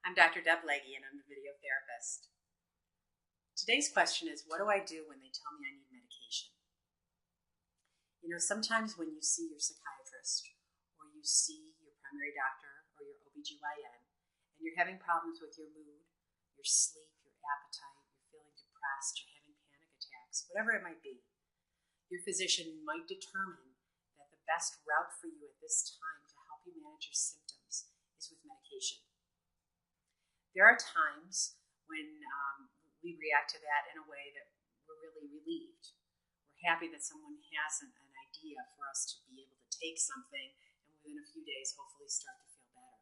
I'm Dr. Deb Legge, and I'm the video therapist. Today's question is, what do I do when they tell me I need medication? You know, sometimes when you see your psychiatrist or you see your primary doctor or your OBGYN and you're having problems with your mood, your sleep, your appetite, you're feeling depressed, you're having panic attacks, whatever it might be, your physician might determine that the best route for you at this time to help you manage your symptoms is with medication. There are times when we react to that in a way that we're really relieved. We're happy that someone has an idea for us to be able to take something and within a few days hopefully start to feel better.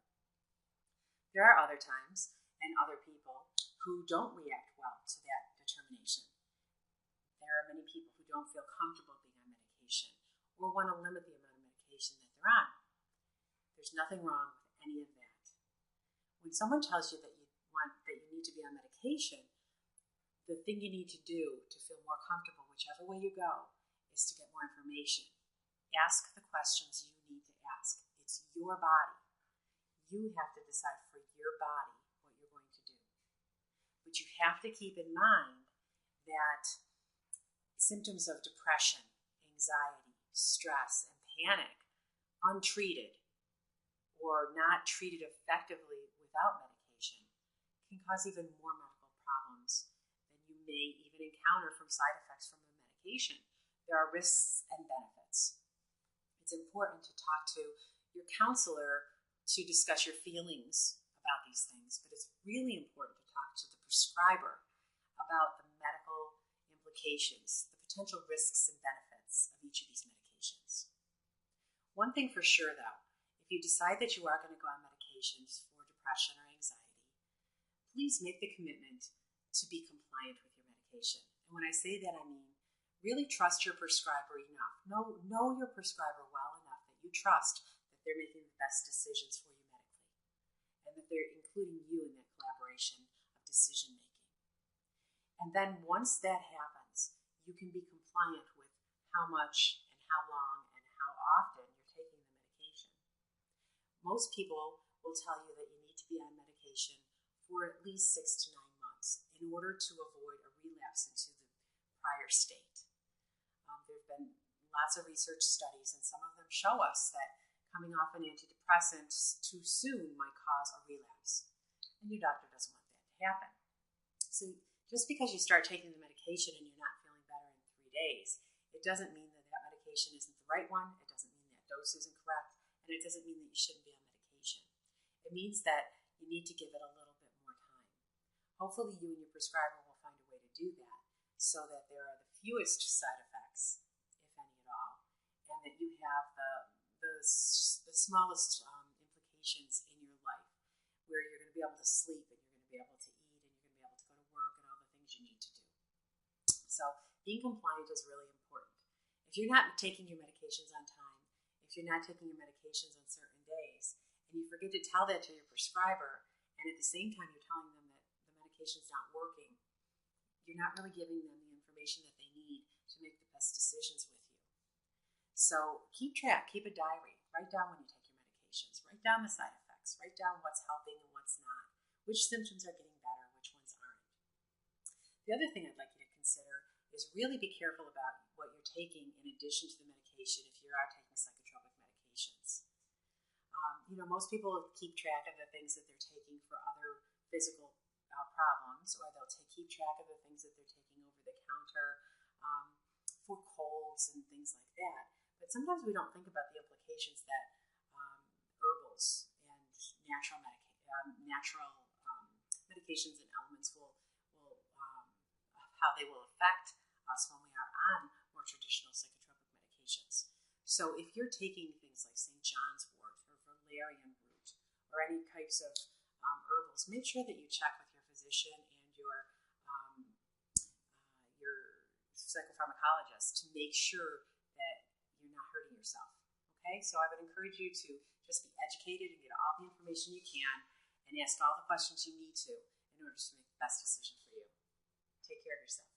There are other times and other people who don't react well to that determination. There are many people who don't feel comfortable being on medication or want to limit the amount of medication that they're on. There's nothing wrong with any of that. When someone tells you that you need to be on medication, the thing you need to do to feel more comfortable, whichever way you go, is to get more information. Ask the questions you need to ask. It's your body. You have to decide for your body what you're going to do. But you have to keep in mind that symptoms of depression, anxiety, stress, and panic, untreated or not treated effectively without medication, can cause even more medical problems than you may even encounter from side effects from the medication. There are risks and benefits. It's important to talk to your counselor to discuss your feelings about these things, but it's really important to talk to the prescriber about the medical implications, the potential risks and benefits of each of these medications. One thing for sure, though, if you decide that you are going to go on medications for depression or anxiety, please make the commitment to be compliant with your medication. And when I say that, I mean really trust your prescriber enough. Know your prescriber well enough that you trust that they're making the best decisions for you medically and that they're including you in that collaboration of decision making. And then once that happens, you can be compliant with how much and how long and how often you're taking the medication. Most people will tell you that you need to be on medication for at least 6 to 9 months in order to avoid a relapse into the prior state. There have been lots of research studies, and some of them show us that coming off an antidepressant too soon might cause a relapse, and your doctor doesn't want that to happen. So just because you start taking the medication and you're not feeling better in 3 days, it doesn't mean that that medication isn't the right one, it doesn't mean that dose isn't correct, and it doesn't mean that you shouldn't be on medication. It means that you need to give it a little bit more time. Hopefully you and your prescriber will find a way to do that so that there are the fewest side effects, if any at all, and that you have the smallest implications in your life, where you're going to be able to sleep and you're going to be able to eat and you're going to be able to go to work and all the things you need to do. So being compliant is really important. If you're not taking your medications on time, if you're not taking your medications on certain days, and you forget to tell that to your prescriber, and at the same time you're telling them that the medication's not working, you're not really giving them the information that they need to make the best decisions with you. So keep track, keep a diary, write down when you take your medications, write down the side effects, write down what's helping and what's not, which symptoms are getting better, which ones aren't. The other thing I'd like you to consider is really be careful about what you're taking in addition to the medication if you are taking psychotropic medications. Most people keep track of the things that they're taking for other physical problems, or they'll keep track of the things that they're taking over the counter for colds and things like that. But sometimes we don't think about the implications that herbals and natural medications and elements will how they will affect us when we are on more traditional psychotropic medications. So if you're taking things like St. John's wort or valerian root or any types of herbals, make sure that you check with your physician and your psychopharmacologist to make sure that you're not hurting yourself. Okay, so I would encourage you to just be educated and get all the information you can and ask all the questions you need to in order to make the best decision for you. Take care of yourself.